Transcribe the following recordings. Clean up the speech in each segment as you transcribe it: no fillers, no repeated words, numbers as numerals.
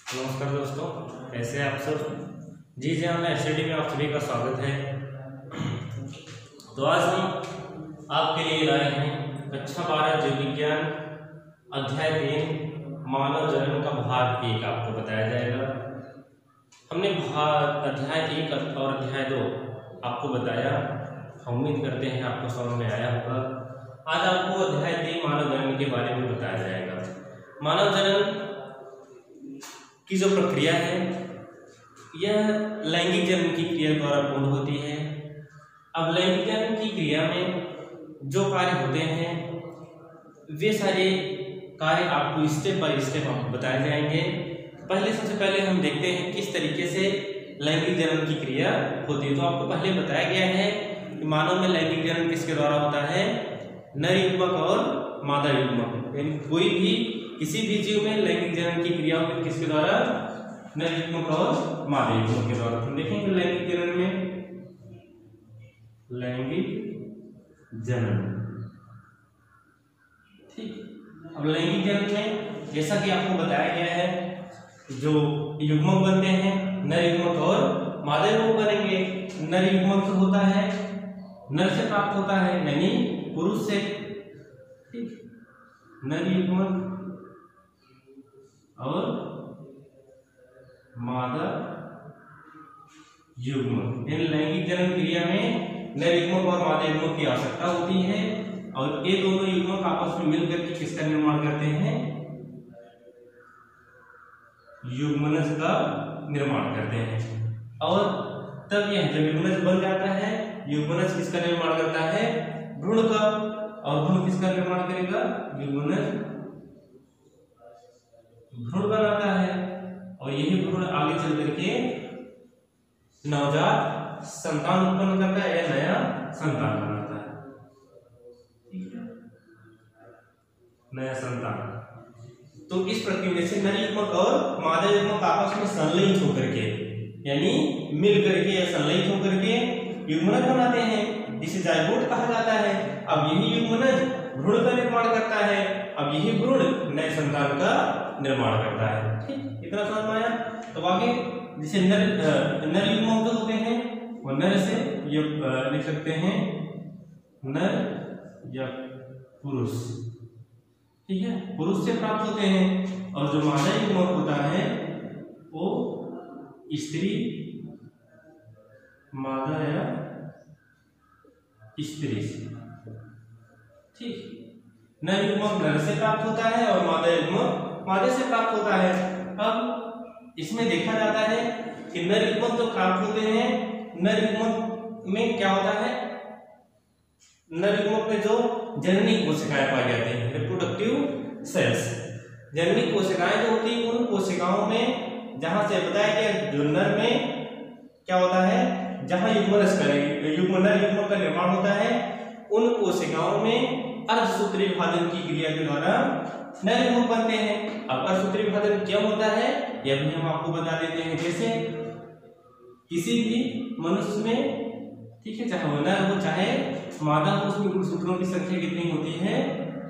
नमस्कार दोस्तों, कैसे हैं आप सब। जी हमें एसएडी में आप सभी का स्वागत है। तो आज हम आपके लिए लाए हैं कक्षा 12 जीव विज्ञान अध्याय 3 मानव जन्म का भाग 1 आपको बताया जाएगा। हमने अध्याय 1 और अध्याय 2 आपको बताया। हम उम्मीद करते हैं आपको समझ में आया होगा। आज आपको अध्याय 3 मानव जन्म के बारे में बताया जाएगा। मानव जन्म की जो प्रक्रिया है यह लैंगिक जन्म की क्रिया द्वारा पूर्ण होती है। अब लैंगिक जन्म की क्रिया में जो कार्य होते हैं वे सारे कार्य आपको स्टेप बाय स्टेप आपको बताए जाएंगे। सबसे पहले हम देखते हैं किस तरीके से लैंगिक जन्म की क्रिया होती है। तो आपको पहले बताया गया है कि मानव में लैंगिक जन्म किसके द्वारा होता है, नर युग्मक और मादा युग्मक। यानी कोई भी किसी भी जीव में लैंगिक जन्म की क्रिया होती है किसके द्वारा, नर युग्मक और मादा युग्मक के द्वारा। हम देखेंगे लैंगिक जन्म में लैंगिक जन्म, ठीक। अब लैंगिक जन्म में जैसा कि आपको बताया गया है जो युग्मक बनते हैं नर युग्मक और मादा युग्मक बनेंगे। नर युग्मक जो होता है नर से प्राप्त होता है यानी पुरुष से, ठीक। नर युग्मक और मादा युग्मक। इन लैंगिक जन्म क्रिया में नर युग्मक और मादा युग्मक की आवश्यकता होती है और ये दोनों युग्मक आपस में मिलकर के किसका निर्माण करते हैं, युग्मनज का निर्माण करते हैं। और तब यह जब युग्मनज बन जाता है, युग्मनज किसका निर्माण करता है, भ्रूण का। और भ्रूण किसका निर्माण करेगा, युग्मनज भ्रूण बनाता है और यही भ्रूण आगे चल करके नवजात संतान उत्पन्न करता है या नया संतान बनाता है, ठीक है, नया संतान। तो इस प्रक्रिया से नर युग्मक और मादा युग्मक आपस में संलयित होकर के यानी मिल करके या संलयित होकर के युग्मनज बनाते हैं जिसे जायगोट कहा जाता है। अब यही युग्मनज भ्रूण का निर्माण करता है। अब यही भ्रूण नए संतान का निर्माण करता है, ठीक। इतना समझ में आया। तो आगे जैसे नर युग्मक जो होते हैं वो नर से ये लिख सकते हैं नर या पुरुष, ठीक है, पुरुष से प्राप्त होते हैं। और जो मादा युग्मक होता है वो स्त्री, मादा या स्त्री से, ठीक। नर युग्मक नर से प्राप्त होता है और मादा युग्मक मादे से प्राप्त होता है। अब इसमें देखा जाता है कि नर युग्मक जो प्राप्त होते हैं, नर युग्मक में क्या होता है, नर युग्मक में जो जननी कोशिकाएं पाई जाती हैं, रिप्रोडक्टिव सेल्स, जननी कोशिकाएं जो होती हैं उन कोशिकाओं में जहां से बताया गया जो नर में क्या होता है, जहां युग्मनज नर युग्मक का निर्माण होता है उन कोशिकाओं में अर्धसूत्री विभाजन की क्रिया के द्वारा नर युग्मक बनते हैं। अब अर्धसूत्री विभाजन क्या होता है यह भी हम आपको बता देते हैं। जैसे किसी भी मनुष्य में, ठीक है, चाहे वो नर हो चाहे मादा हो, उसमें गुणसूत्रों की संख्या कितनी होती है,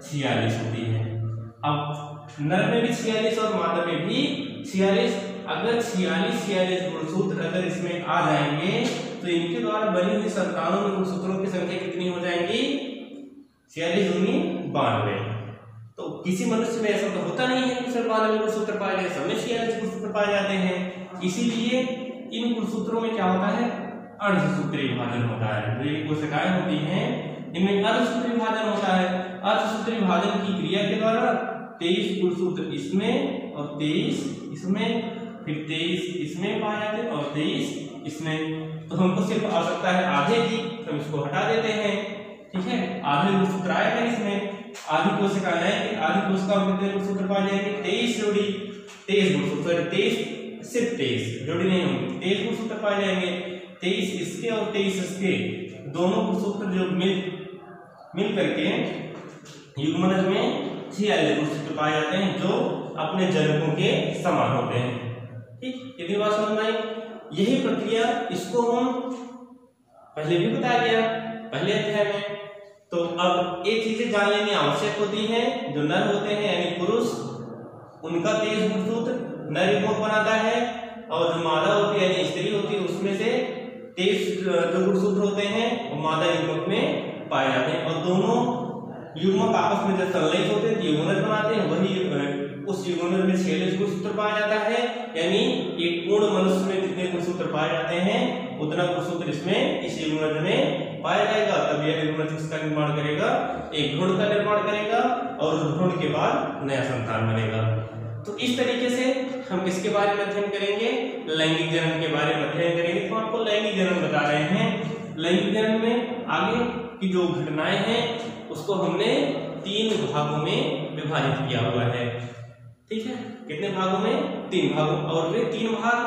46 होती है। अब नर में भी 46 और मादा में भी 46। अगर 46 गुणसूत्र अगर इसमें आ जाएंगे तो इनके द्वारा बनी हुई संतानों में गुणसूत्रों की संख्या कितनी हो जाएंगी, 46 दूनी 92। तो किसी मनुष्य में ऐसा तो होता नहीं है कि सिर्फ 92 गुणसूत्र पाए गए, सब में 46 गुणसूत्र पाए जाते हैं। इसीलिए इन गुणसूत्रों में क्या होता है, अर्धसूत्री विभाजन होता है। जो ये कोशिकाएं होती हैं इनमें अर्धसूत्री विभाजन होता है। अर्धसूत्री विभाजन की क्रिया के द्वारा 23 गुणसूत्र इसमें और 23 इसमें, फिर 23 इसमें पाए जाते हैं और 23 इसमें। तो हमको सिर्फ आवश्यकता है आधे की, तो हम इसको हटा देते हैं, ठीक है। आधे गुणसूत्र आएगा इसमें, आधी कोशिकाएं आएंगे, आधी कोशिकाओं में कितने गुणसूत्र पाए जाएंगे, 23 जोड़ी, 23 गुणसूत्र, 23 सिर्फ 23 जोड़ी नहीं होंगे, 23 गुणसूत्र पाए जाएंगे। 23 इसके और 23 इसके दोनों गुणसूत्र जो मिल करके युग्मनज में 46 गुणसूत्र पाए जाते हैं जो अपने जनकों के समान होते हैं, ठीक। इतनी बात समझ में आई। यही प्रक्रिया इसको हम पहले भी बताया गया पहले अध्याय में। तो अब एक चीजें जान लेनी आवश्यक होती है, जो नर होते हैं यानी पुरुष उनका 23 गुणसूत्र, नर युग्मक बनाता है, और जो मादा होती है यानी स्त्री होती है उसमें से 23 जो गुणसूत्र होते हैं वो मादा युग्मक में पाए जाते हैं, और दोनों युग्मक आपस में जब संलयित होते हैं युग्मनज बनाते हैं, वही उस युग्मनज में 46 गुणसूत्र पाया जाता है, यानी एक पूर्ण मनुष्य में जितने गुणसूत्र पाए जाते हैं उतना गुणसूत्र इसमें इस युग्मनज में पाया जाएगा, तब यह युग्मनज किसका निर्माण करेगा, एक भ्रूण का निर्माण करेगा, और भ्रूण के बाद नया संतान बनेगा। तो इस तरीके से हम किसके बारे में अध्ययन करेंगे, लैंगिक जनन के बारे में अध्ययन करेंगे। तो आपको लैंगिक जनन बता रहे हैं। लैंगिक जनन में आगे की जो घटनाएं हैं उसको हमने 3 भागों में विभाजित किया हुआ है, ठीक है। कितने भागों में, 3 भागों, और वे 3 भाग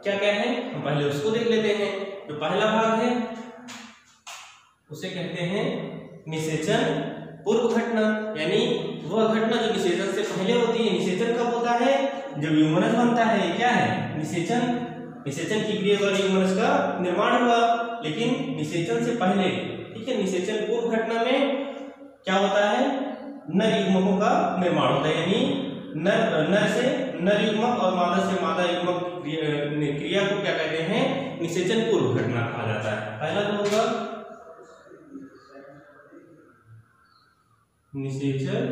क्या क्या है हम पहले उसको देख लेते हैं। जो पहला भाग है उसे कहते हैं निषेचन पूर्व घटना, यानी वह घटना जो निषेचन से पहले होती है। निषेचन कब होता है, जब युग्मनज बनता है, क्या है निषेचन, निषेचन की क्रिया द्वारा युग्मनज का निर्माण हुआ, लेकिन निषेचन से पहले, ठीक है। निषेचन पूर्व घटना में क्या होता है, नर युग्मकों का निर्माण होता है, यानी नर से नर युग्मक और मादा से मादा युग्मक क्रिया को क्या कहते हैं, निषेचन पूर्व घटना कहा जाता है। पहला जो होगा निषेचन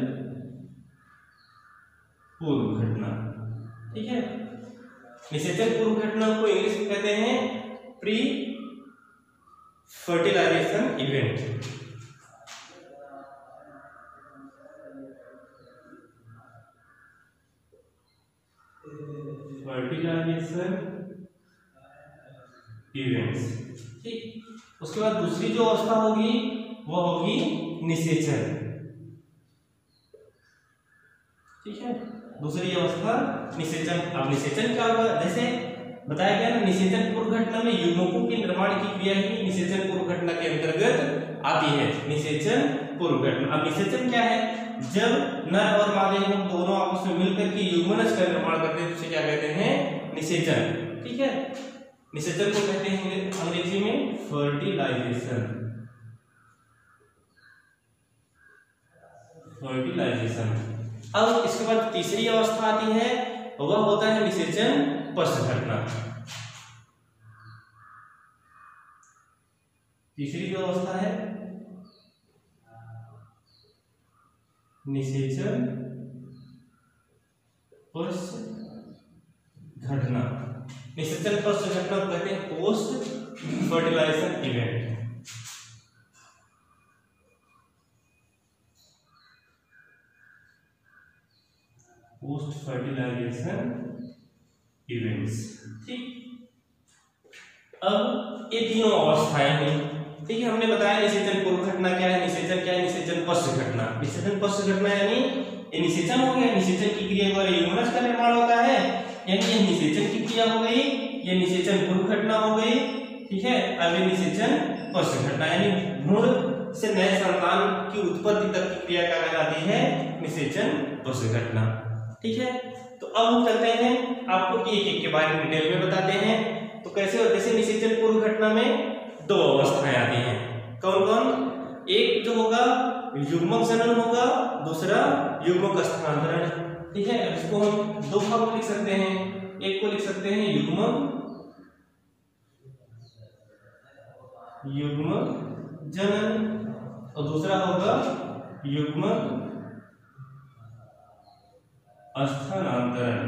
पूर्व घटना, ठीक है। निषेचन पूर्व घटना को इंग्लिश में कहते हैं pre fertilization event. Fertilization events, ठीक। उसके बाद दूसरी जो अवस्था होगी वह होगी निषेचन, ठीक है। दूसरी अवस्था निषेचन। अब निषेचन क्या होगा, जैसे बताया गया ना, निषेचन पूर्व घटना में युग्मकों के निर्माण की क्रिया ही निषेचन पूर्व घटना के अंतर्गत आती है। निषेचन पूर्व घटना। अब निषेचन क्या है, जब नर और मादा युग्मक दोनों आपस में मिलकर के युग्मनज का निर्माण करते हैं, उसे क्या कहते हैं, निषेचन, ठीक है। निषेचन को कहते हैं अंग्रेजी में फर्टिलाइजेशन, फर्टिलाइजेशन। अब इसके बाद तीसरी अवस्था आती है, वह होता है निषेचन पश्च घटना। तीसरी जो अवस्था है निषेचन पश्च घटना। निषेचन पश्च घटना को कहते हैं post fertilization event. Post fertilization events, ठीक। अब ये तीनों अवस्थाएं हुई, ठीक है। हमने बताया निषेचन पूर्व घटना क्या है, निषेचन क्या है, निषेचन पश्च घटना। निषेचन पश्च घटना यानी ये निषेचन हो गया, निषेचन की क्रिया द्वारा युग्मनज का निर्माण होता है, यानी ये निषेचन की क्रिया हो गई, ये निषेचन पूर्व घटना हो गई, ठीक है। अब ये निषेचन पश्च घटना, यानी भ्रूण से नए संतान की उत्पत्ति तक की क्रिया क्या कहलाती है, निषेचन पश्च घटना, ठीक है। तो अब हम चलते हैं, आपको एक एक के बारे में डिटेल में बताते हैं। तो कैसे, जैसे निषेचन पूर्व घटना में 2 अवस्थाएं आती हैं, कौन कौन, एक जो होगा युग्मक जनन होगा, दूसरा युग्मक स्थानांतरण, ठीक है। अब इसको हम 2 भाग लिख सकते हैं, एक को लिख सकते हैं युग्मक जनन और दूसरा होगा युग्मक स्थानांतरण,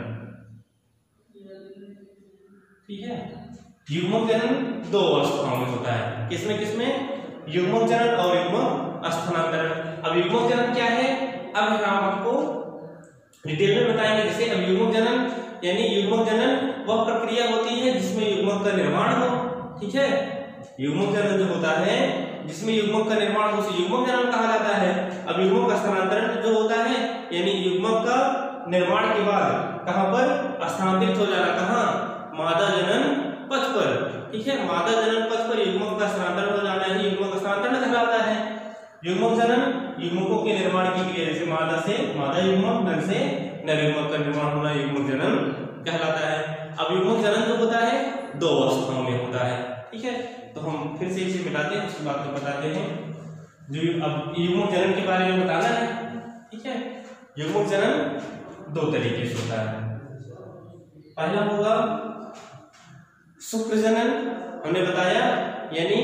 ठीक है। युग्मक जनन 2 अवस्थाओं में होता है, किसमें किसमें, युग्मक जनन और युग्मक स्थानांतरण। अब युग्मक जनन क्या है, अब हम आपको डिटेल में बताएंगे। जैसे अब युग्मक जनन यानी युग्मक जनन वह प्रक्रिया होती है जिसमें युग्मक का निर्माण हो, ठीक है। युग्मक जनन जो होता है जिसमें युग्मक का निर्माण हो उसे युग्मक जनन कहा जाता है। अब युग्मक स्थानांतरण जो होता है यानी युग्मक का निर्माण के बाद कहां पर स्थानांतरित हो जाना, कहां, मादा जनन पथ पर, ठीक है। मादा जनन पथ पर युग्मक का स्थानांतरण हो जाना ही युग्मक स्थानांतरण कहलाता है। युग्मक जनन युग्मकों के निर्माण की क्रिया, जैसे मादा से मादा युग्मक, नर से नर युग्मक का निर्माण होना युग्मक जनन कहलाता है। अब युग्मक जनन जो होता है 2 अवस्थाओं में होता है, ठीक है। तो हम फिर से इसे मिटाते हैं, उसके बाद बताते हैं। जो अब युग्मक जनन के बारे में बताना है, ठीक है। युग्मक जनन 2 तरीके से होता है। पहला होगा शुक्र जनन, हमने बताया, यानी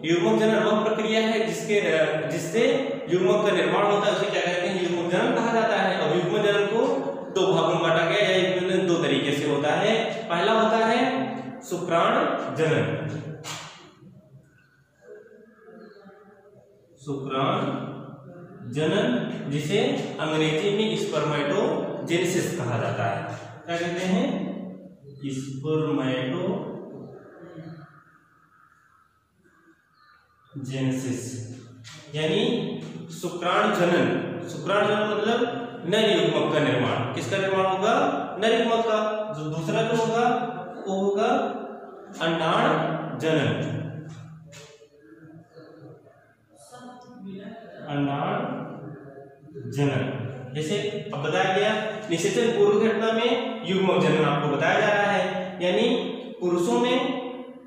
युग्मक जनन वह प्रक्रिया है जिससे युग्मक का निर्माण होता है, उसे क्या कहते हैं, युग्मक जनन कहा जाता है। और युग्मक जनन को दो भागों में बांटा गया, या युग्मक जनन दो तरीके से होता है। पहला होता है शुक्राणु जनन, शुक्राणु जनन जिसे अंग्रेजी में स्पर्मेटोजेनेसिस कहा जाता है। क्या कहते हैं, स्पर्मेटोजेनेसिस, यानी शुक्राणु जनन। शुक्राणु जनन मतलब नर युग्मक का निर्माण। किसका निर्माण होगा, नर युग्मक का। जो दूसरा जो होगा वो होगा अंडाणु जनन, अंडाणु जनन। जैसे अब बताया गया, निषेचन पूर्व घटना में युग्मक जनन आपको बताया जा रहा है, यानी पुरुषों में,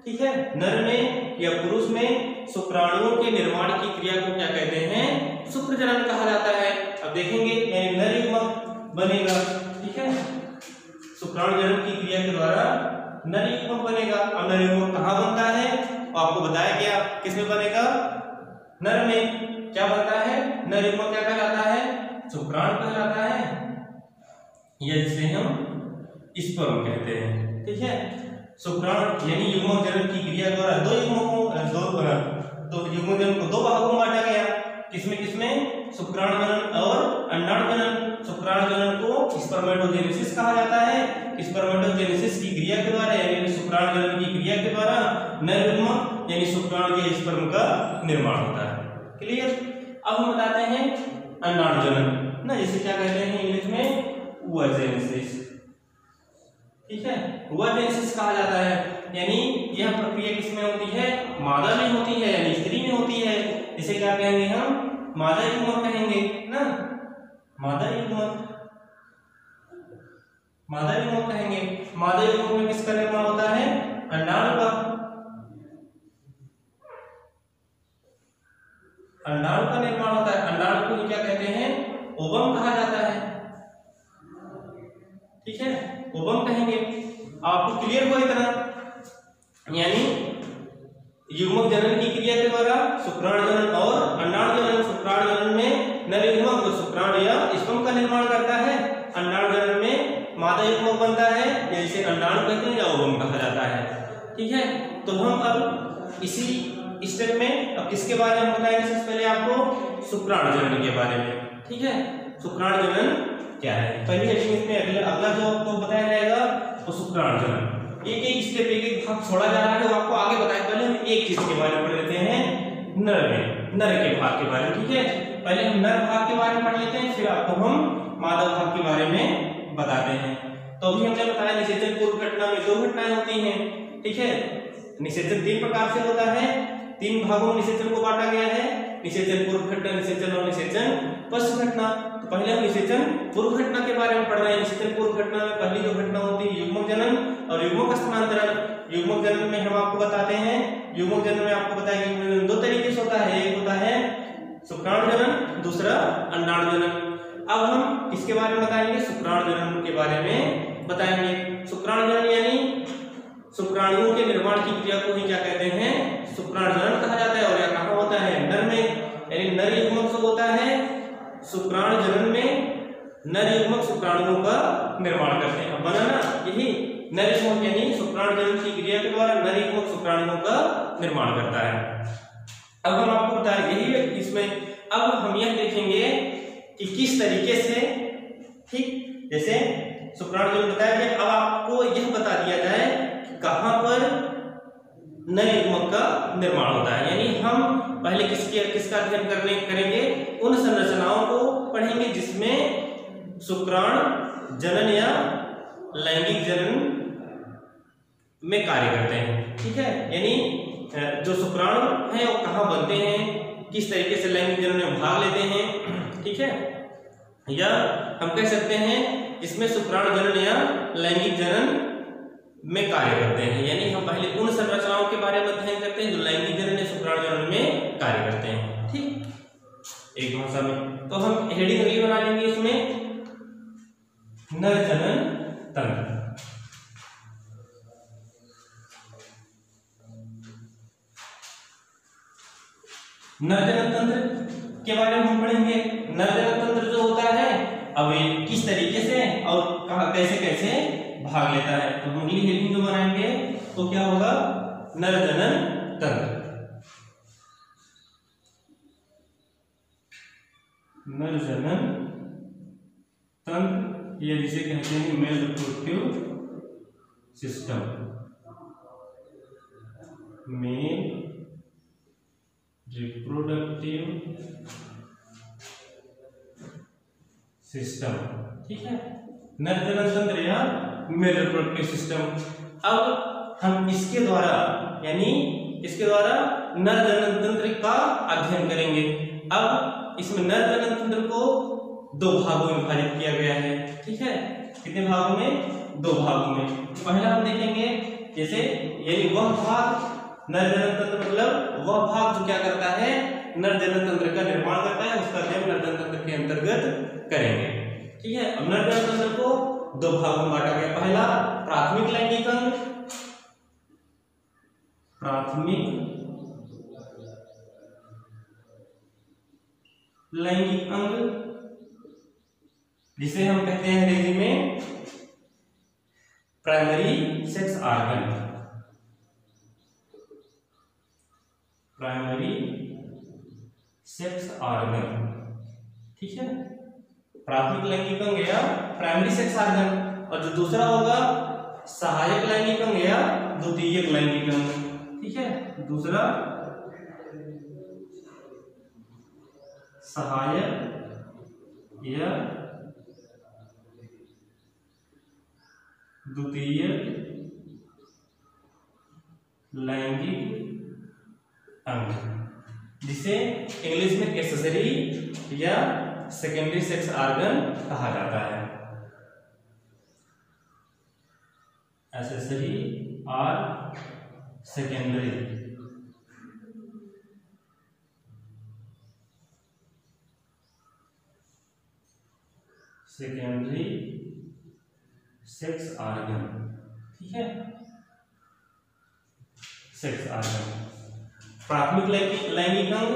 ठीक है, नर में या पुरुष में शुक्राणुओं के निर्माण की क्रिया को क्या कहते हैं, शुक्र जनन कहा जाता है। अब देखेंगे, यानी नर युग्मक बनेगा, ठीक है, शुक्राणु जनन की क्रिया के द्वारा नर युग्मक बनेगा। और नर युग्मक कहाँ बनता है, आपको बताया गया, किसमें बनेगा, नर में। क्या बनता है, नर युग्मक क्या कहलाता है, शुक्राणु कहलाता है, या जिसे हम स्पर्म कहते हैं, ठीक है। शुक्राणु यानी युग्मक जनन की क्रिया द्वारा दो युग्मक जनन को दो भागों में बांटा गया। किसमें शुक्राणु जनन और अंडाणु जनन। शुक्राणु जनन को स्पर्मेटोजेनेसिस कहा जाता है। स्पर्मेटोजेनेसिस की क्रिया के द्वारा, यानी शुक्राणु जनन की क्रिया के द्वारा नर युग्मक यानी शुक्राणु या स्पर्म का निर्माण होता है। क्लियर। अब हम बताते हैं अंडाणु जनन ना, जिसे क्या कहते हैं इंग्लिश में ओवजेनेसिस, ठीक है, ओवजेनेसिस कहा जाता है। यानी यह प्रक्रिया किसमें होती है, मादा में होती है, यानी स्त्री में होती है। इसे क्या कहेंगे हम, मादा युग्मक कहेंगे ना, मादा युग्मक कहेंगे। मादा युग्मक में किसका निर्माण होता है, अंडाणु का। अंडाणु का निर्माण होता है। अंडाणु को क्या कहते हैं, ओवम कहा जाता है, ठीक है, ओवम कहेंगे। आपको क्लियर हुआ इतना, यानी युग्मक जनन की क्रिया के द्वारा शुक्राणु जनन और अंडाणु जनन। शुक्राणु जनन में नर युग्मक शुक्राणु या स्पर्म का निर्माण करता है। अंडाणु जनन में मादा युग्मक बनता है, या इसे अंडाणु कहते हैं या ओवम कहा जाता है, ठीक है। तो हम अब इसी स्टेप में अब किसके बारे में बताएंगे, सबसे पहले आपको शुक्राणु जनन के बारे में, ठीक है। शुक्राणु जनन क्या है, पहली हेडिंग में अगला जो आपको बताया जाएगा वो शुक्राणु जनन। एक स्टेप, एक भाग छोड़ा जा रहा है, वो आपको आगे बताएं। पहले हम एक चीज के बारे में पढ़ लेते हैं, नर के भाग के बारे में, ठीक है। पहले हम नर भाग के बारे में पढ़ लेते हैं, फिर आपको हम मादा भाग के बारे में बताते हैं। तो अभी हमने बताया निषेचन पूर्व घटना में दो घटनाएं होती हैं, ठीक है। निषेचन तीन प्रकार से होता है, तीन भागों में निषेचन को बांटा गया है, निषेचन पूर्व घटना, निषेचन और निषेचन पश्च घटना। तो पहले हम निषेचन पूर्व घटना के बारे में पढ़ रहे हैं। निषेचन पूर्व घटना में पहली जो घटना होती है युग्मक जनन और युग्मक स्थानांतरण। युग्मक जनन में हम आपको बताते हैं, युग्मक जनन में आपको बताया कि दो तरीके से होता है, एक होता है शुक्राणु जनन, दूसरा अंडाणु जनन। अब हम किसके बारे में बताएंगे, शुक्राणु जनन के बारे में बताएंगे। शुक्राणु जनन यानी शुक्राणुओं के निर्माण की क्रिया को ही क्या कहते हैं, शुक्राणु जनन कहा जाता है। और यह कहाँ होता है, नर में, यानी नर युग्मक से होता है। शुक्राणु जनन में नर युग्मक शुक्राणुओं का निर्माण करते हैं। अब बना ना, यही नर युग्मक यानी शुक्राणु जनन की क्रिया के द्वारा नर युग्मक शुक्राणुओं का निर्माण करता है। अब हम आपको बताएं यही है इसमें। अब हम यह देखेंगे कि किस तरीके से, ठीक, जैसे शुक्राणु जनन बताया गया, अब आपको यह बता दिया जाए कि कहां पर नर युग्मक का निर्माण होता है। यानी हम पहले किसका अध्ययन करेंगे, उन संरचनाओं को पढ़ेंगे जिसमें शुक्राणु जनन या लैंगिक जनन में कार्य करते हैं, ठीक है। यानी जो शुक्राणु हैं वो कहाँ बनते हैं, किस तरीके से लैंगिक जनन में भाग लेते हैं, ठीक है। या हम कह सकते हैं इसमें शुक्राणु जनन या लैंगिक जनन में कार्य करते हैं। यानी हम पहले उन संरचनाओं के बारे में अध्ययन करते हैं जो लैंगिक जनन या शुक्राणु जनन में कार्य करते हैं, ठीक, एक भाषा में। तो हम हेडिंग अगली बना लेंगे इसमें, नर जनन तंत्र। नरजनन तंत्र के बारे में हम पढ़ेंगे। नरजनन तंत्र जो होता है अब ये किस तरीके से और कहां कैसे कैसे भाग लेता है, तो हम अगली हेडिंग जो बनाएंगे तो क्या होगा, नरजनन तंत्र। नरजनन तंत्र या जिसे कहते हैं male reproductive system, male reproductive system, ठीक है, नरजनन तंत्र या मेल रिप्रोडक्टिव सिस्टम। अब हम इसके द्वारा यानी इसके द्वारा नरजनन तंत्र का अध्ययन करेंगे। अब इसमें नरजनन तंत्र को दो भागों में विभाजित किया गया है, ठीक है, कितने भागों में, दो भागों में। पहला हम देखेंगे जैसे यानी वह भाग, नरजनन तंत्र मतलब वह भाग जो क्या करता है, नरजनन तंत्र का निर्माण करता है, उसका अध्ययन नरजनन तंत्र के अंतर्गत करेंगे, ठीक है। अब नरजनन तंत्र को दो भागों में बांटा गया। पहला प्राथमिक लैंगिक अंग, प्राथमिक लैंगिक अंग जिसे हम कहते हैं अंग्रेजी में primary sex organ, primary sex organ, ठीक है, प्राथमिक लैंगिक अंग या प्राइमरी सेक्स ऑर्गन। और जो दूसरा होगा सहायक लैंगिक अंग या द्वितीयक लैंगिक अंग, ठीक है, दूसरा सहायक या द्वितीयक लैंगिक अंग, जिसे इंग्लिश में एक्सेसरी या सेकेंडरी सेक्स ऑर्गन कहा जाता है। एक्सेसरी और सेकेंडरी सेक्स ऑर्गन, ठीक है, सेक्स ऑर्गन, प्राथमिक लैंगिक अंग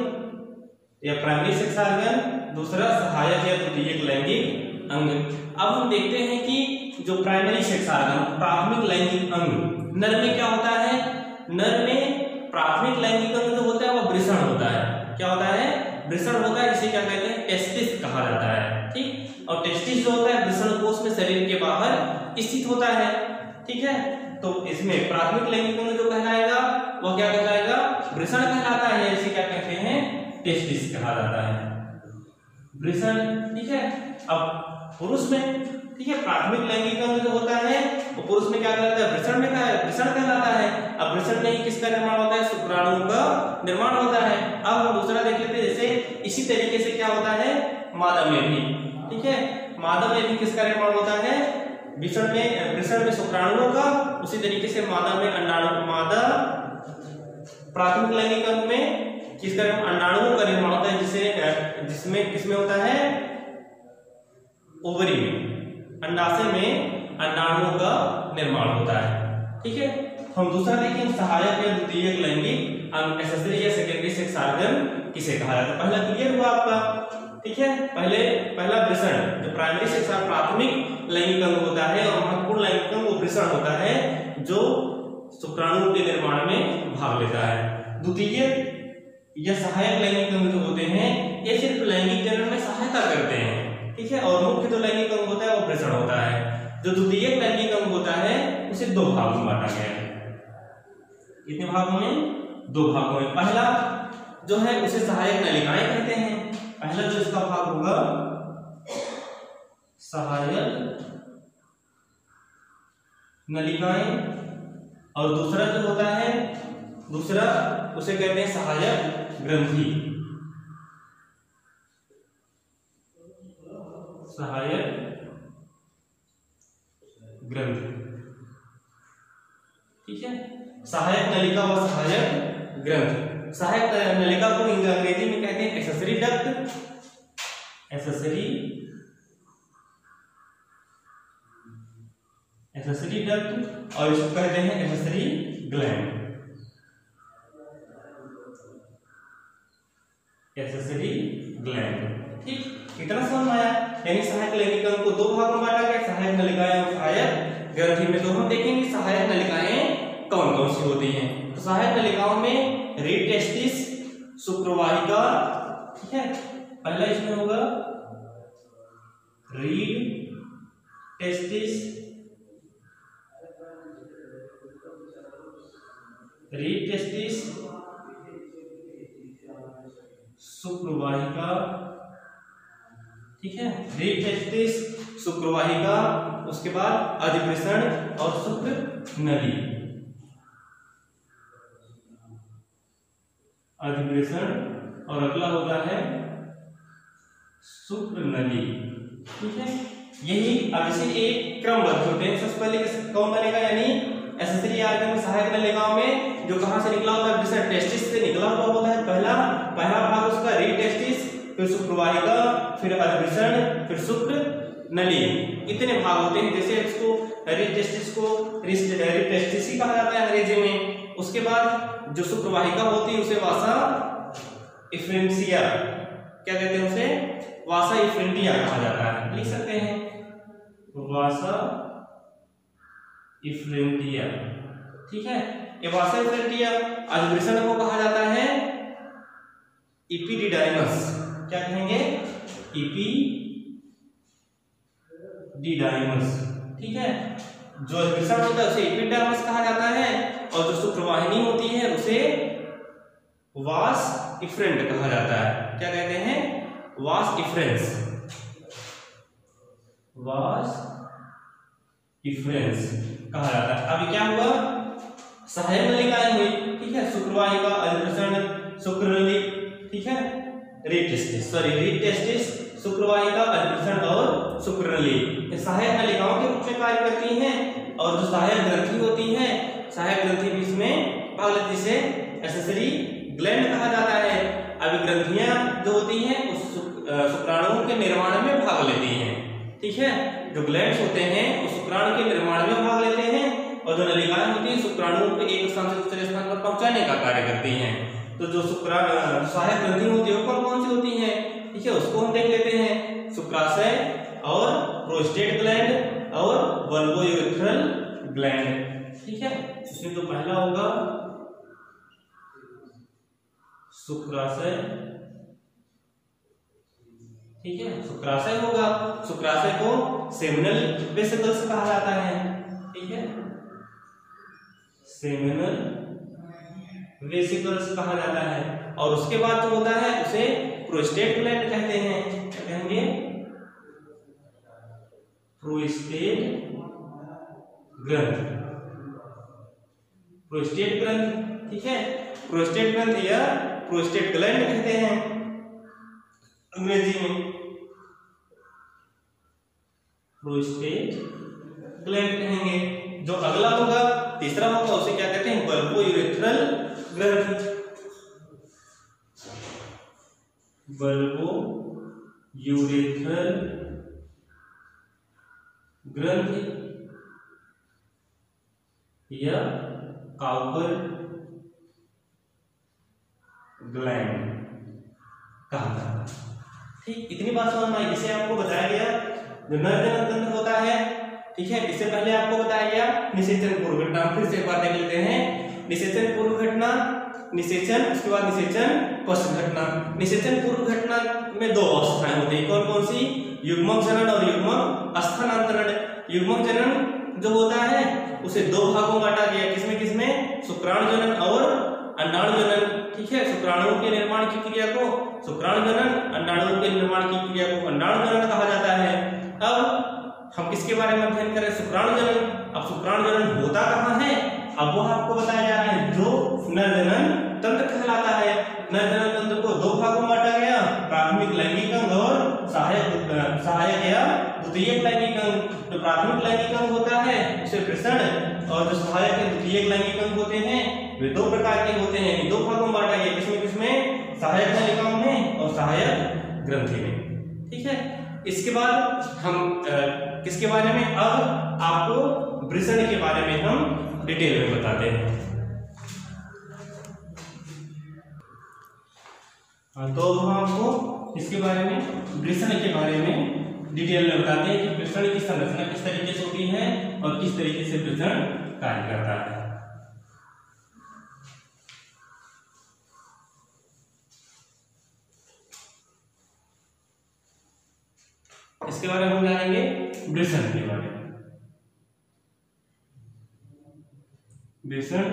या प्राइमरी सेक्स ऑर्गन, दूसरा सहायक या द्वितीयक लैंगिक अंग। अब हम देखते हैं कि जो प्राइमरी सेक्स ऑर्गन, प्राथमिक लैंगिक अंग, नर में क्या होता है, नर में प्राथमिक लैंगिक अंग जो होता है वो वृषण होता है। क्या होता है, वृषण होता है, जिसे क्या कहते हैं, टेस्टिस कहा जाता है, ठीक। और टेस्टिस जो होता है वृषण कोश में शरीर के बाहर स्थित होता है, ठीक है। तो इसमें प्राथमिक लैंगिक अंग जो कहलाएगा वो क्या कहलाएगा, वृषण कहलाता है, इसे क्या कहते हैं, टेस्टिस कहा जाता है, वृषण, ठीक है। अब पुरुष में, ठीक है, प्राथमिक लैंगिक अंग जो होता है वो पुरुष में क्या कहलाता है, वृषण में वृषण कहलाता है। अब वृषण में ही किसका निर्माण होता है, शुक्राणु का निर्माण होता है। अब हम दूसरा देख लेते हैं, जैसे इसी तरीके से क्या होता है मादा में भी, ठीक है, मादा में भी किसका निर्माण होता है, वृषण में शुक्राणुओं का, उसी तरीके से मादा में अंडाणु, मादा प्राथमिक लैंगिक अंग में किसका अंडाणुओं का निर्माण होता है, जिसमें किसमें होता है, ओवरी में, अंडाशय में अंडाणुओं का निर्माण होता है, ठीक है। हम दूसरा देखें सहायक या द्वितीयक लैंगिक अंग, एक्सेसरी या सेकेंडरी सेक्स ऑर्गन किसे कहा जाता है। पहला क्लियर हुआ आपका, ठीक है। पहला वृषण जो प्राइमरी सेक्स और प्राथमिक लैंगिक अंग होता है, और महत्वपूर्ण लैंगिक अंग वो वृषण होता है जो शुक्राणु के निर्माण में भाग लेता है। द्वितीय या सहायक लैंगिक अंग जो होते हैं ये सिर्फ लैंगिक जनन में सहायता करते हैं, ठीक है। और मुख्य जो लैंगिक अंग होता है वो वृषण होता है। जो द्वितीय लैंगिक अंग होता है उसे दो भागों में बांटा गया है। कितने भागों में, दो भागों में। पहला जो है उसे सहायक नलिकाएं कहते हैं। पहला जो इसका भाग होगा सहायक नलिकाएं, और दूसरा जो होता है दूसरा उसे कहते हैं सहायक ग्रंथि, सहायक ग्रंथि, ठीक है। सहायक नलिका और सहायक ग्रंथि। सहायक नलिका को अंग्रेजी में कहते हैं एक्सेसरी डक्ट, एक्सेसरी डक्ट, और इसको कहते हैं एक्सेसरी ग्लैंड, भागों में बांटा गया, सहायक नलिकाएं और सहायक ग्रंथि में। तो हम देखेंगे सहायक नलिकाएं कौन कौन सी होती हैं। तो सहायक नलिकाओं में रीड टेस्टिस, शुक्रवाहिका, ठीक है, पहला इसमें होगा रीड टेस्टिस, रीड टेस्टिस, शुक्रवाहिका, ठीक है, रीड टेस्टिस, शुक्रवाहिका, उसके बाद अधिवृषण और शुक्र नली, अधिवृषण और अगला होता है शुक्र नली, ठीक है। यही अब इसे एक क्रमबद्ध होते हैं। सबसे पहले कौन बनेगा, यानी एसेसरी आर्गन में सहायक नलिकाओं में जो कहां से निकला होता है, विषण टेस्टिस से निकला हुआ होता है। पहला भाग उसका रीड टेस्टिस, फिर शुक्रवाहिका, फिर अधिवृषण, फिर शुक्र नली, इतने भाग होते हैं। जैसे इसको रीड टेस्टिस को रीड टेस्टिस ही कहा जाता है अंग्रेजी में। उसके बाद जो शुक्रवाहिका होती है उसे वासा इफ्रेंसिया, क्या कहते हैं उसे, वासा इफ्रेंटिया कहा जाता है, लिख सकते हैं वासा इफ्रेंटिया, ठीक है। ये वासा इफ्रेंटिया। अधिवृषण को कहा जाता है इपिडिडाइमस, क्या कहेंगे, इपिडिडाइमस, ठीक है। जो अधिवृषण होता है उसे इपिडिडाइमस कहा जाता है और जो शुक्रवाहिनी होती है उसे वास इफ्रेंट कहा जाता है, क्या कहते हैं, वास इफ्रेंस, वास इफ्रेंस कहा जाता है। अभी क्या हुआ, सहायक नलिकाएं हुई, ठीक है, शुक्रवाहिका, अधिवृषण, शुक्र नली, ठीक है, रीड टेस्टिस, शुक्रवाहिका, अधिवृषण और शुक्र नली सहायक नलिकाओं के रूप में कार्य करती हैं। और जो सहायक ग्रंथि होती है, सहायक ग्रंथि भी इसमें भाग लेती है, जिसे एसेसरी ग्लैंड कहा जाता है। अभी ग्रंथियां जो होती हैं उस शुक्राणुओं के निर्माण में भाग लेती हैं, ठीक है। जो ग्लैंड्स होते हैं वो शुक्राणु के निर्माण में भाग लेते हैं और जो नलिकाएं होती हैं शुक्राणुओं को एक स्थान से दूसरे स्थान पर पहुंचाने का कार्य करती हैं। तो जो सहायक ग्रंथि होती है वो कौन कौन सी होती हैं, ठीक है, उसको हम देख लेते हैं। शुक्राशय और प्रोस्टेट ग्लैंड और बल्बोयूरेथ्रल ग्लैंड, ठीक है। इसमें तो पहला होगा शुक्राशय, ठीक है, शुक्राशय होगा। शुक्राशय को सेमिनल वेसिकल्स कहा जाता है, ठीक है, सेमिनल वेसिकल्स कहा जाता है। और उसके बाद जो होता है उसे प्रोस्टेट ग्लैंड कहते हैं, क्या कहेंगे, प्रोस्टेट ग्रंथ, प्रोस्टेट ग्रंथ, ठीक है, प्रोस्टेट ग्रंथ या प्रोस्टेट ग्लैंड कहते हैं अंग्रेजी में, प्रोस्टेट ग्लैंड कहेंगे। जो अगला होगा तीसरा होगा उसे क्या कहते हैं, बल्बोयूरेथ्रल ग्रंथि, बल्बोयूरेथ्रल ग्रंथि या काउपर ग्लैंड कहा जाता है, ठीक। इतनी बात समझ में आई। इसे आपको बताया गया जो नर जनन तंत्र होता है, ठीक है। इससे पहले आपको बताया गया निषेचन पूर्व घटना, फिर से एक बार देख लेते हैं। निषेचन पूर्व घटना, निषेचन, उसके बाद निषेचन पश्च घटना। निषेचन पूर्व घटना में दो अवस्थाएं होती है, कौन कौन सी, युग्मक जनन और युग्मक स्थानांतरण। युग्मक जनन जो होता है उसे दो भागों में बांटा गया, किसमें किसमें, शुक्राणु जनन और अंडाणु जनन, ठीक है। शुक्राणुओं के निर्माण की क्रिया को शुक्राणु जनन, अंडाणुओं के निर्माण की क्रिया को अंडाणु जनन कहा जाता है। अब हम किसके बारे में अध्ययन करें, शुक्राणु जनन। अब शुक्राणु जनन होता कहाँ है, अब वो आपको बताया जा रहा है, जो नर जनन तंत्र कहलाता है। नर जनन तंत्र को दो भागों में बांटा गया, प्राथमिक लैंगिक अंग और सहायक या द्वितीयक लैंगिक अंग। जो प्राथमिक लैंगिक अंग होता है उसे वृषण, और जो सहायक या द्वितीयक लैंगिक अंग होते हैं वे दो प्रकार के होते हैं, दो भागों में बांटा गया, किसमें किसमें, सहायक नलिकाओं में और सहायक ग्रंथि में, ठीक है। इसके बाद हम किसके बारे में, अब आपको वृषण के बारे में हम डिटेल में बताते हैं। तो हम आपको इसके बारे में, वृषण के बारे में डिटेल में बताते हैं कि वृषण की संरचना किस तरीके से होती है और किस तरीके से वृषण कार्य करता है। इसके बारे में हम जानेंगे वृषण के बारे में। वृषण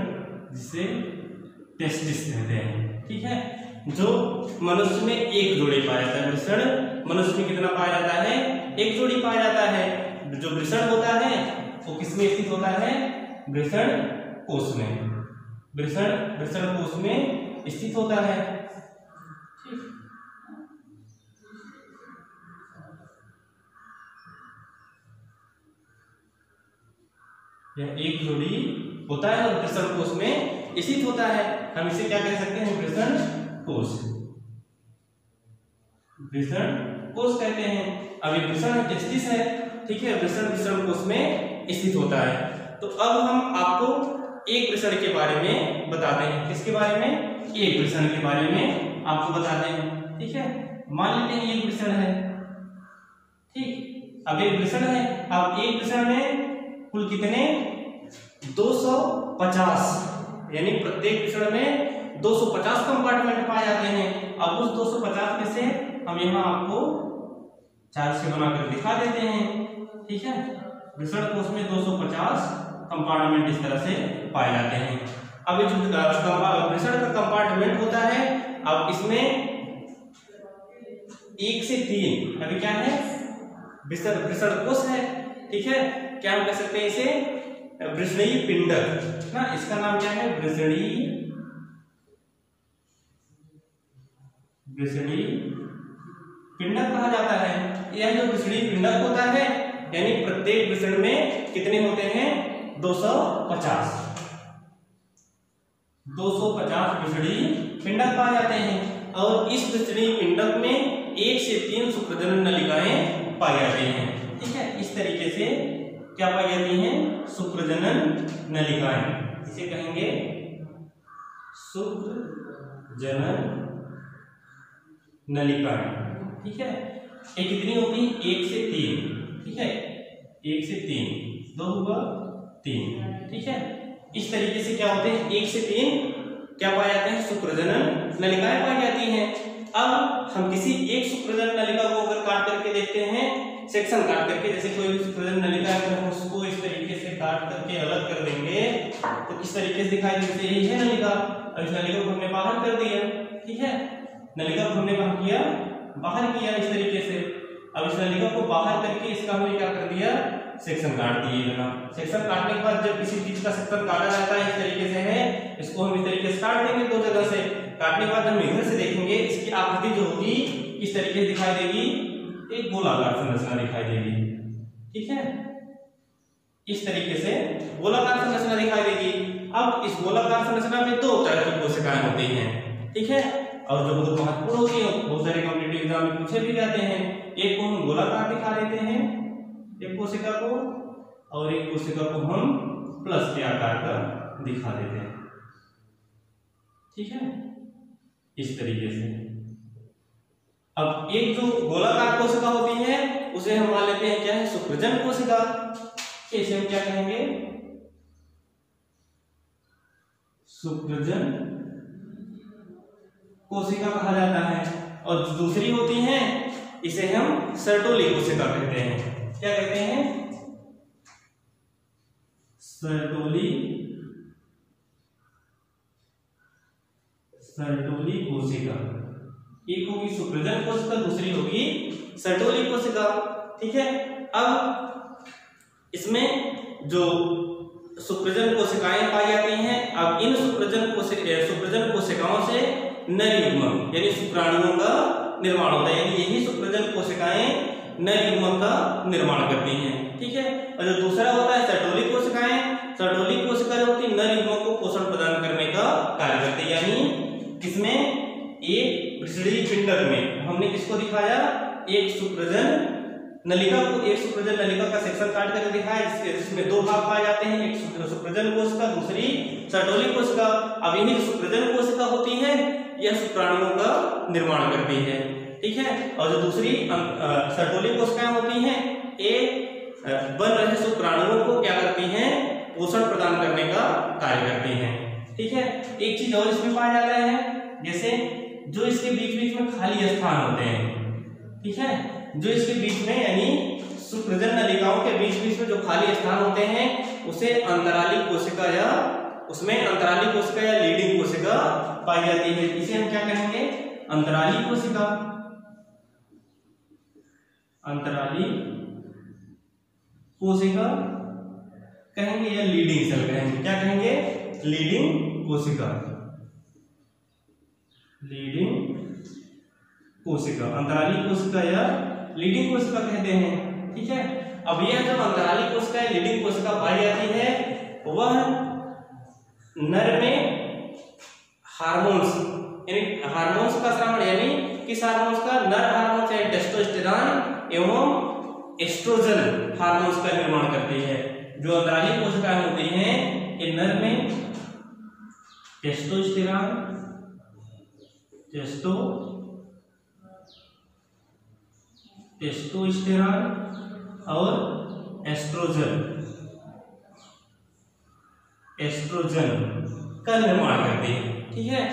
जिसे टेस्टिस कहते हैं, ठीक है, जो मनुष्य में एक जोड़ी पाया जाता है। वृषण मनुष्य में कितना पाया जाता है? एक जोड़ी पाया जाता है। जो वृषण होता है वो किसमें स्थित होता है? वृषण कोश में। वृषण कोश में स्थित होता है। यह एक जोड़ी होता है और वृषण कोश में स्थित होता है। हम इसे क्या कह सकते हैं? वृषण कोश। वृषण कोश कहते हैं। अब ये वृषण टेस्टिस है, ठीक है, वृषण कोश में स्थित होता है। तो अब हम आपको एक वृषण के बारे में बताते हैं। किसके बारे में? एक वृषण के बारे में आपको बताते हैं, ठीक है। मान लेते हैं एक वृषण है, ठीक। अब एक वृषण है, अब एक वृषण में कुल कितने? 250, यानी प्रत्येक वृषण में 250 कंपार्टमेंट पाए जाते हैं। अब उस 250 में से हम यहाँ आपको 4 से बनाकर दिखा देते हैं, ठीक है। वृषण कोश में 250 कंपार्टमेंट इस तरह से पाए जाते हैं। अब ये जो वृषण का कंपार्टमेंट होता है, अब इसमें 1 से 3 अभी क्या है? वृषण कोश है, ठीक है। क्या हम कह सकते हैं इसे? वृषणीय पिंडक ना, इसका नाम क्या है? वृषणीय पिंडक कहा जाता है। यह जो वृषणीय पिंडक होता है, यानी प्रत्येक वृषण में कितने होते हैं? 250 वृषणीय पिंडक पाए जाते हैं। और इस वृषणीय पिंडक में 1 से 3 सुप्रजनन नलिकाएं पाई जाती हैं, ठीक है। इस तरीके से क्या पाई जाती हैं? सुप्रजनन नलिकाएं। इसे कहेंगे सुप्रजनन नलिकाएं, ठीक है। ये कितनी होती है? 1 से 3, ठीक है। 1 से 3, 2 हुआ 3, ठीक है। इस तरीके से क्या होते हैं? 1 से 3 क्या पाए जाते हैं? सुप्रजनन नलिकाएं पाई जाती हैं। अब हम किसी एक सुप्रजनन नलिका को अगर काट करके देखते हैं, सेक्शन काट करके, जैसे कोई भी सुप्रजनन नलिका है, अगर हम उसको इस तरीके से काट करके अलग कर देंगे तो किस तरीके से दिखाई देती है? यही है नलिका। अब इस नलिका को हमने बाहर कर दिया, ठीक है। नलिका को हमने बाहर किया इस तरीके से। अब इस नलिका को बाहर करके इसका हमने क्या कर दिया? सेक्शन काट दिए ना। सेक्शन काटने के बाद जब किसी चीज का सेक्शन काटा जाता है इस तरीके से है, इसको हम इस तरीके से काट देंगे 2 जगह से। काटने के बाद हम इधर से देखेंगे, इसकी आकृति जो होगी इस तरीके से दिखाई देगी, एक गोलाकार संरचना दिखाई देगी, ठीक है। इस तरीके से गोलाकार संरचना दिखाई देगी। अब इस गोलाकार संरचना में 2 तरह की कोशिकाएं होती हैं, ठीक है। और जो बहुत महत्वपूर्ण होती है, बहुत सारे कॉम्पिटिटिव एग्जाम में पूछे भी जाते हैं। एक को हम गोलाकार दिखा देते हैं, एक कोशिका को, और एक कोशिका को हम प्लस के आकार का दिखा देते हैं, ठीक है, इस तरीके से। अब एक जो गोलाकार कोशिका होती है उसे हम मान लेते हैं क्या है? सुप्रजन कोशिका। इसे हम क्या कहेंगे? सुप्रजन कोशिका कहा जाता है। और जो दूसरी होती है इसे हम सर्टोली कोशिका कहते हैं। क्या कहते हैं? सर्टोली कोशिका। एक होगी सुप्रजन कोशिका, दूसरी होगी सर्टोली कोशिका, ठीक है। अब इसमें जो सुप्रजन कोशिकाएं पाई जाती हैं, अब इन सुप्रजन कोशिकाओं से नर युग्मक यानी शुक्राणुओं का निर्माण होता है, यानी यही सुप्रजन कोशिकाएं नर युग्मक का निर्माण करती हैं, ठीक है। और जो दूसरा होता है सर्टोली कोशिकाएं, सर्टोली कोशिका जो होती है नर युग्मक को पोषण प्रदान करने का कार्य करती है। यानी इसमें एक वृषणीय पिंडक में हमने किसको दिखाया? एक सुप्रजन नलिका को, एक सुप्रजन नलिका का सेक्शन काट कर दिखाया जिसमें 2 भाग पाए जाते हैं, एक सुप्रजन कोशिका, दूसरी सर्टोली कोशिका। अब यही सुप्रजन कोशिका होती है यह शुक्राणुओं का निर्माण करती है, ठीक है। और जो दूसरी सर्टोली कोशिकाएं होती हैं, ये बन रहे शुक्राणुओं को क्या करती हैं, पोषण प्रदान करने का कार्य करती हैं, ठीक है। एक चीज और इसमें पाया जाता है, जैसे जो इसके बीच बीच में खाली स्थान होते हैं, ठीक है, जो इसके बीच में यानी शुक्रजन नलिकाओं के बीच बीच में जो खाली स्थान होते हैं उसे अंतराली कोशिका या उसमें अंतराली कोशिका या लीडिंग कोशिका पाई जाती है। इसे हम क्या कहेंगे, अंतराली कोशिका, अंतराली कोशिका कहेंगे या लीडिंग सेल कहेंगे, क्या कहेंगे, लीडिंग कोशिका, लीडिंग कोशिका, अंतराली कोशिका या लीडिंग कोशिका कहते हैं, ठीक है। अब यह जब अंतराली कोशिका या लीडिंग कोशिका पाई जाती है, वह नर में हार्मोन्स यानी हार्मोन्स का श्रावण, यानी किस हार्मोन्स का, नर हार्मोन्स यानी टेस्टोस्टेरोन एवं एस्ट्रोजन हार्मोन्स का निर्माण करती है। जो अंतराली कोशिकाएं होती हैं ये नर में टेस्टोस्टेरोन और एस्ट्रोजन का निर्माण करती है, ठीक है।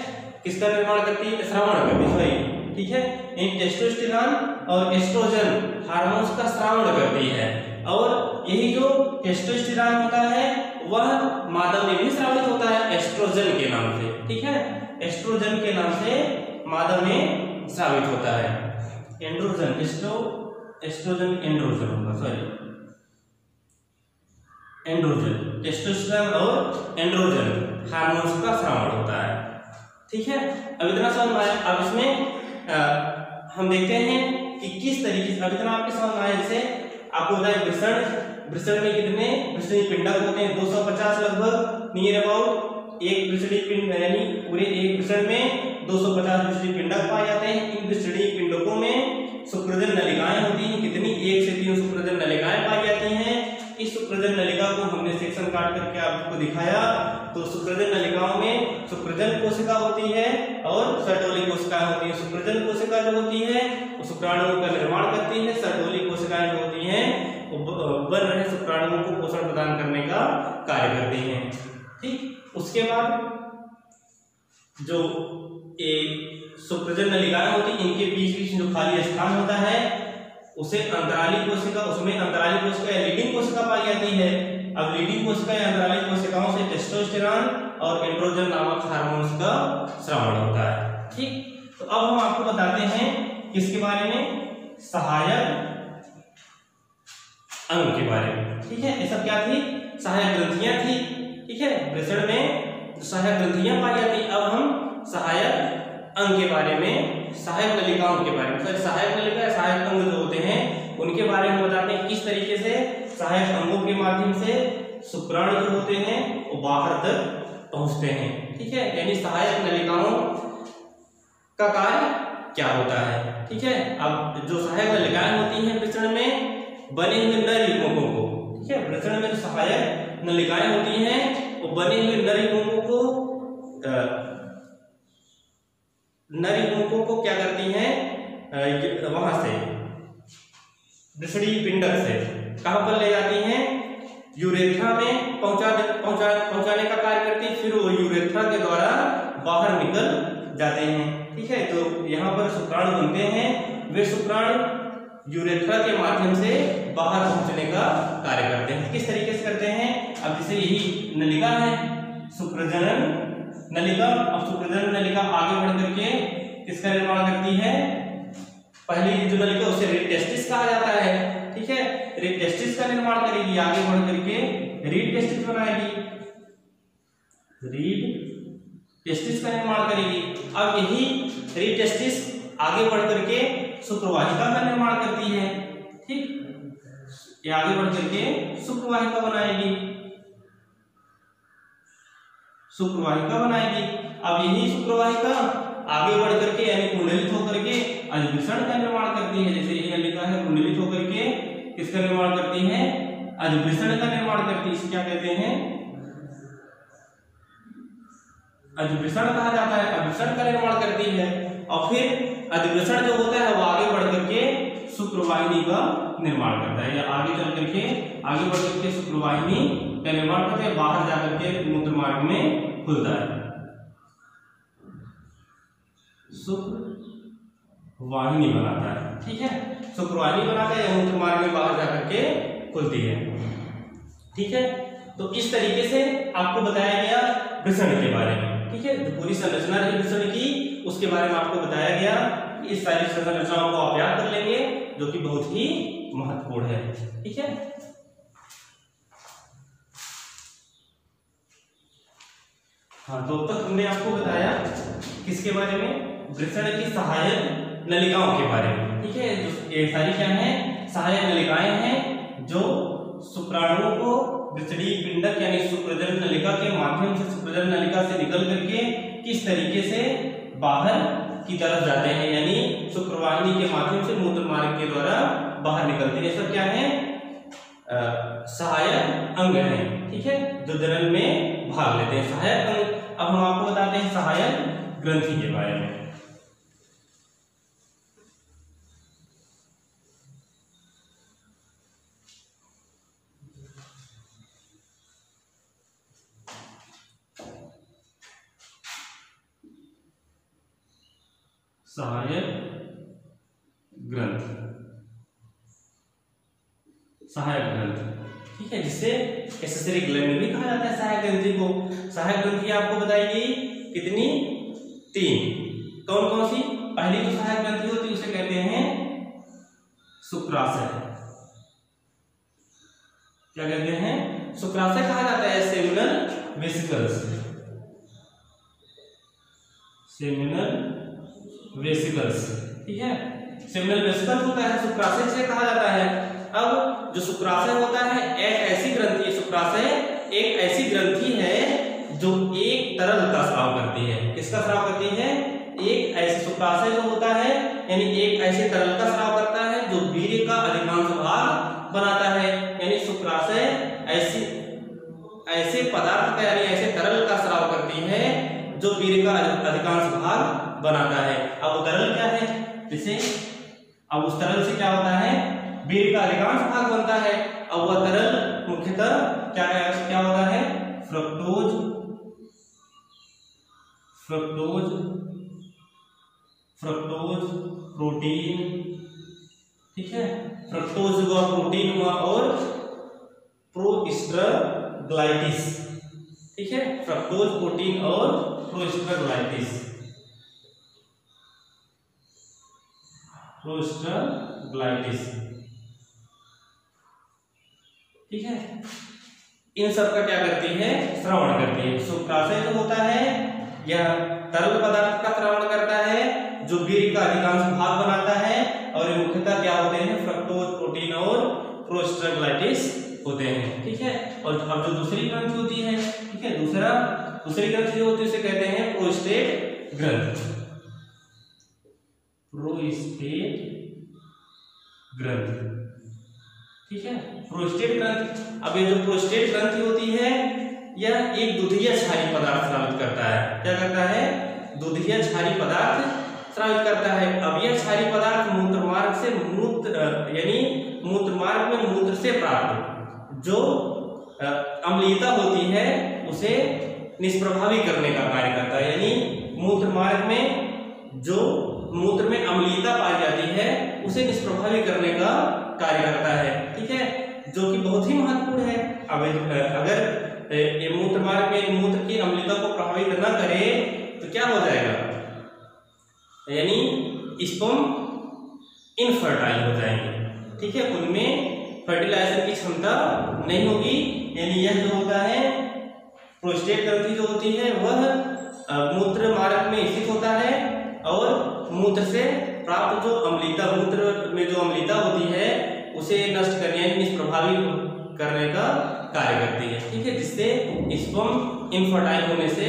किसका निर्माण करती है, श्रावण करती है, सॉरी, ठीक है। इन टेस्टोस्टेरोन और एस्ट्रोजन हार्मोन्स का श्रावण करती है। और यही जो टेस्टोस्टेरोन होता है वह मादा में भी श्रावित होता है एस्ट्रोजन के नाम से, ठीक है, एस्ट्रोजन के नाम से मादा में श्रावित होता है। एंड्रोजन, एस्ट्रोजन एंड्रोजन होगा, सॉरी, एंड्रोजन, टेस्टोस्टेरोन और एंड्रोजन हार्मोन्स का श्रावण होता है, ठीक है। अब इतना समझ आया। अब इसमें हम देखते हैं कि किस तरीके से, अब इतना आपके समझ आया, जैसे आपको बताया वृषण में कितने वृषणी पिंडक होते हैं, 250 लगभग, नियर अबाउट एक वृषणी पिंड, यानी पूरे एक वृषण में 250 वृषणी पिंडक पाए जाते हैं। इन वृषणी पिंडकों में शुक्रजन नलिकाएं होती हैं, कितनी, 1 से 3 शुक्रजन नलिकाएं पाई जाती हैं। इस शुक्रजन नलिका को हमने सेक्शन काट करके आपको दिखाया। तो शुक्रजन नलिकाओं में शुक्रजन कोशिका होती है और सर्टोली कोशिकाएं होती हैं। शुक्रजन कोशिका जो होती है वो शुक्राणुओं का निर्माण करती है, सर्टोली कोशिकाएं जो होती हैं वो बन रहे शुक्राणुओं को पोषण प्रदान करने का कार्य करती हैं, ठीक। उसके बाद जो शुक्रजन नलिकाएं होती हैं, इनके बीच बीच जो खाली स्थान होता है उसे अंतराली कोशिका, उसमें अंतराली कोशिका या लीडिंग कोशिका पाई जाती है। अब लीडिंग कोशिका या अंतराली कोशिकाओं से टेस्टोस्टेरोन और एंड्रोजन नामक हार्मोन्स का श्रावण होता है, ठीक। तो अब हम आपको बताते हैं किसके बारे में, सहायक अंग के बारे में, ठीक है। ये सब क्या थी, सहायक ग्रंथियां थी, ठीक है। वृषण में सहायक ग्रंथियां पाई जाती। अब हम सहायक अंग के बारे में, सहायक नलिकाओं के बारे में, सहायक नलिका या सहायक अंग जो होते हैं उनके बारे में बताते हैं किस तरीके से सहायक अंगों के माध्यम से शुक्राणु जो होते हैं वो बाहर तक पहुंचते हैं, ठीक है। यानी सहायक नलिकाओं का कार्य क्या होता है, ठीक है। अब जो सहायक नलिकाएं होती हैं वृषण में बने हुए नर युग्मकों को, ठीक है, वृषण में जो सहायक नलिकाएं होती हैं वो बने हुए नर युग्मकों को क्या करती हैं, वहां से वृषणी पिंडक से कहां पर ले जाती हैं, यूरेथ्रा में पहुंचाने का कार्य करती है। फिर वो यूरेथ्रा के द्वारा बाहर निकल जाते हैं, ठीक है। तो यहाँ पर शुक्राणु बनते हैं, वे शुक्राणु यूरेथ्रा के माध्यम से बाहर पहुंचने का कार्य करते हैं। किस तरीके से करते हैं, अब जैसे यही नलिका है शुक्रजनन नलिका। अब शुक्रजनन नलिका आगे बढ़ करके किसका निर्माण करती है, पहली जो नलिका उसे रीड टेस्टिस कहा जाता है, ठीक है। रीड टेस्टिस का निर्माण करेगी, आगे बढ़ करके रीड टेस्टिस बनाएगी, रीड टेस्टिस का निर्माण करेगी। अब यही रीड टेस्टिस आगे बढ़ करके शुक्रवाहिका का निर्माण करती है, ठीक। ये आगे बढ़ करके शुक्रवाहिका बनाएगी, शुक्रवाहिका बनाएगी। अब यही शुक्रवाहिका आगे बढ़ करके यानी कुंडलित होकर के अजवृषण का निर्माण करती है। जैसे ये नलिका है, कुंडलित होकर के किसका निर्माण करती है, अजवृषण का निर्माण करती है। इसे क्या कहते हैं, अजवृषण कहा जाता है, अजवृषण का निर्माण करती है। और फिर अधिवृषण जो होता है वो आगे बढ़ करके शुक्रवाहिनी का निर्माण करता है, या आगे चल करके आगे बढ़ करके शुक्रवाहिनी का निर्माण करता है, बाहर जाकर के मूत्र मार्ग में खुलता है, शुक्रवाहिनी बनाता है। ठीक है, शुक्रवाहिनी बनाता है या मूत्र मार्ग में बाहर जाकर के खुलती है। ठीक है, तो इस तरीके से आपको बताया गया वृषण के बारे में। ठीक है, जो पूरी संरचना रही वृषण की उसके बारे में आपको बताया गया। इस सारी संरचनाओं को आप याद कर लेंगे, जो कि बहुत ही महत्वपूर्ण है। ठीक है, हाँ, तो अब तक हमने आपको बताया किसके बारे में, वृषण की सहायक नलिकाओं के बारे में। ठीक है, ये सारी क्या है, सहायक नलिकाएं हैं जो शुक्राणुओं को वृषणीय पिंडक यानी शुक्रजनन नलिका के माध्यम से, शुक्रजनन नलिका से निकल करके किस तरीके से बाहर की तरफ जाते हैं, यानी शुक्रवाहिनी के माध्यम से मूत्र मार्ग के द्वारा बाहर निकलते हैं। ये सब क्या है, सहायक अंग हैं। ठीक है, जो जनन में भाग लेते हैं, सहायक अंग। अब हम आपको बताते हैं सहायक ग्रंथि के बारे में। सहायक ग्रंथ, सहायक ग्रंथ। ठीक है, जिसे एक्सेसरी ग्लैंड भी कहा जाता है सहायक ग्रंथि को। सहायक ग्रंथि आपको बताई गई कितनी, 3। कौन कौन सी, पहली जो सहायक ग्रंथि होती है उसे कहते हैं शुक्राशय। क्या कहते हैं, शुक्राशय कहा जाता है। Seminal vesicles, seminal vesicles. ठीक है, सेमिनल वेसिकल्स होता है, शुक्राशय से कहा जाता है। अब जो शुक्राशय होता है एक ऐसी ग्रंथि है, शुक्राशय एक ऐसी ग्रंथि है जो एक तरल का स्राव करती है। किसका स्राव करती है, एक ऐसे, शुक्राशय जो होता है यानी एक ऐसे तरल का स्राव करता है जो वीर्य का अधिकांश भाग बनाता है। यानी शुक्राशय ऐसे पदार्थ का यानी ऐसे तरल का स्राव करती है जो वीर्य का अधिकांश भाग बनाता है। अब वो तरल क्या है, जैसे अब उस तरल से क्या होता है, वीर्य का अधिकांश भाग बनता है। अब वह तरल मुख्यतः क्या होता है, फ्रक्टोज, फ्रक्टोज, फ्रक्टोज प्रोटीन। ठीक है, फ्रक्टोज हुआ, प्रोटीन हुआ और प्रोस्टाग्लैंडिस। ठीक है, फ्रक्टोज, प्रोटीन और प्रोस्टाग्लैंडिस, प्रोस्टाग्लैंडिस। ठीक है, इन सब का क्या करती है, श्रवण करती है। शुक्राशय जो होता है यह तरल पदार्थ का श्रवण करता है जो वीर्य का अधिकांश भाग बनाता है, और ये मुख्यतः क्या होते हैं, फ्रक्टोज, प्रोटीन और प्रोस्टाग्लैंडिस होते हैं। ठीक है, और अब जो दूसरी ग्रंथि होती है, ठीक है, दूसरी ग्रंथि जो होती है उसे कहते हैं प्रोस्टेट ग्रंथ, प्रोस्टेट ग्रंथ। ठीक है, प्रोस्टेट ग्रंथ। अब ये जो प्रोस्टेट ग्रंथि होती है यह एक दूधिया क्षारीय पदार्थ स्रावित करता है। क्या करता है, दूधिया क्षारीय पदार्थ स्रावित करता है। अब यह क्षारीय पदार्थ मूत्र मार्ग से यानी मूत्र मार्ग में मूत्र से प्राप्त जो अम्लीयता होती है उसे निष्प्रभावी करने का कार्य करता है। यानी मूत्र मार्ग में जो मूत्र में अम्लीयता पाई जाती है उसे निष्प्रभावी करने का कार्य करता है। ठीक है, जो कि बहुत ही महत्वपूर्ण है। अब अगर ये मूत्र मार्ग में मूत्र की अम्लीयता को प्रभावित न करे तो क्या हो जाएगा, यानी स्पर्म इनफर्टाइल हो जाएंगे। ठीक है, उनमें फर्टिलाइजेशन की क्षमता नहीं होगी। यानी यह जो होता है प्रोस्टेट ग्रंथि जो होती है वह मूत्र मार्ग में स्थित होता है और मूत्र से प्राप्त जो अम्लीयता, मूत्र में जो अम्लीयता होती है उसे नष्ट करने यानी निष्प्रभावी करने का कार्य करती है। ठीक है, जिससे स्पर्म इनफर्टाइल होने से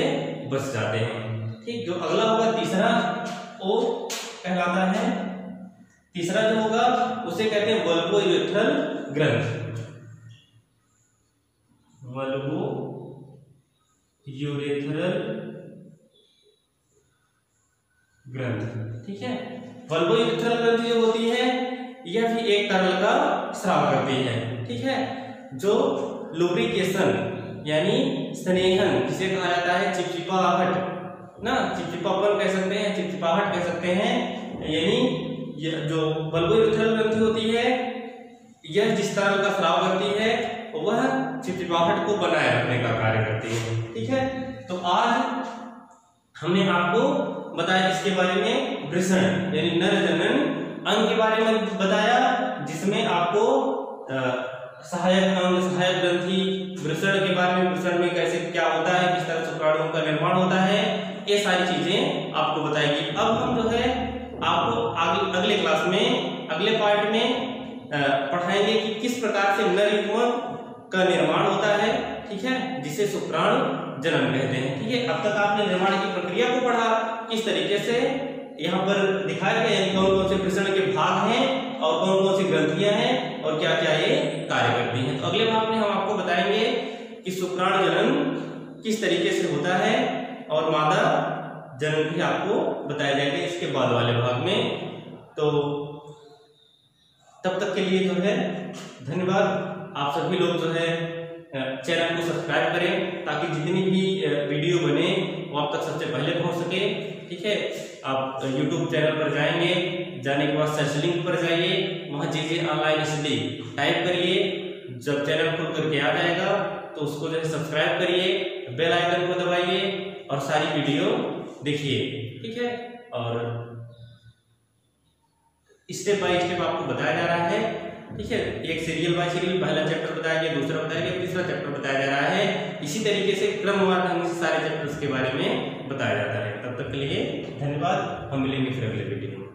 बच जाते हैं। ठीक, जो अगला होगा तीसरा, वो कहलाता है, तीसरा जो होगा उसे कहते हैं वल्वो यूरेथ्रल ग्रंथ, वल्वो यूरेथ्रल ग्रंथि, ठीक है। बल्बोयूरेथ्रल ग्रंथि जो होती है यह भी एक तरल का स्राव करती है, ठीक है। जो लुब्रिकेशन यानी स्नेहन जिसे कहा जाता है, चिपचिपाहट ना, चिपचिपापन कह सकते हैं, चिपचिपाहट कह सकते हैं, यानी यह जो बल्बोयूरेथ्रल ग्रंथि होती है यह जिस तरल का स्राव करती है वह चिपचिपाहट को बनाए रखने का कार्य करती है, ठीक है। तो आज हमने आपको बताया इसके बारे में, वृषण यानी नर जनन अंग के बारे में बताया, जिसमें आपको सहायक अंग, सहायक ग्रंथि, वृषण के बारे में, वृषण में कैसे क्या होता है, किस तरह शुक्राणुओं का निर्माण होता है, ये सारी चीजें आपको बताएगी। अब हम जो है आपको अगले क्लास में, अगले पार्ट में पढ़ाएंगे कि किस प्रकार से नर युग्मक का निर्माण होता है, ठीक है, जिसे शुक्राणु जनन कहते हैं, ठीक है। अब तक आपने निर्माण की प्रक्रिया को पढ़ा, किस तरीके से यहाँ पर दिखाया गया है कौन कौन से वृषण के भाग हैं और कौन कौन सी ग्रंथियां हैं और क्या क्या ये कार्य करती हैं। तो अगले भाग में हम आपको बताएंगे कि शुक्राणु जनन किस तरीके से होता है और मादा जनन भी आपको बताया जाएगा इसके बाद वाले भाग में। तो तब तक के लिए जो है धन्यवाद। आप सभी लोग जो है चैनल को सब्सक्राइब करें ताकि जितनी भी वीडियो बने वो आप तक सबसे पहले पहुंच सके, ठीक है। आप YouTube चैनल पर जाएंगे, जाने के बाद सर्च लिंक पर जाइए, वहां JJ ऑनलाइन स्टडी टाइप करिए, जब चैनल खुल करके आ जाएगा तो उसको जो है सब्सक्राइब करिए, बेल आइकन को दबाइए और सारी वीडियो देखिए, ठीक है। और स्टेप बाय स्टेप आपको बताया जा रहा है, ठीक है। एक सीरियल बाय सीरियल पहला चैप्टर बताया गया, दूसरा बताया गया, तीसरा चैप्टर बताया जा रहा है। इसी तरीके से क्रमवार ढंग से सारे चैप्टर्स के बारे में बताया जाता है। तब तक के लिए धन्यवाद। हम मिलेंगे फिर अगले वीडियो में।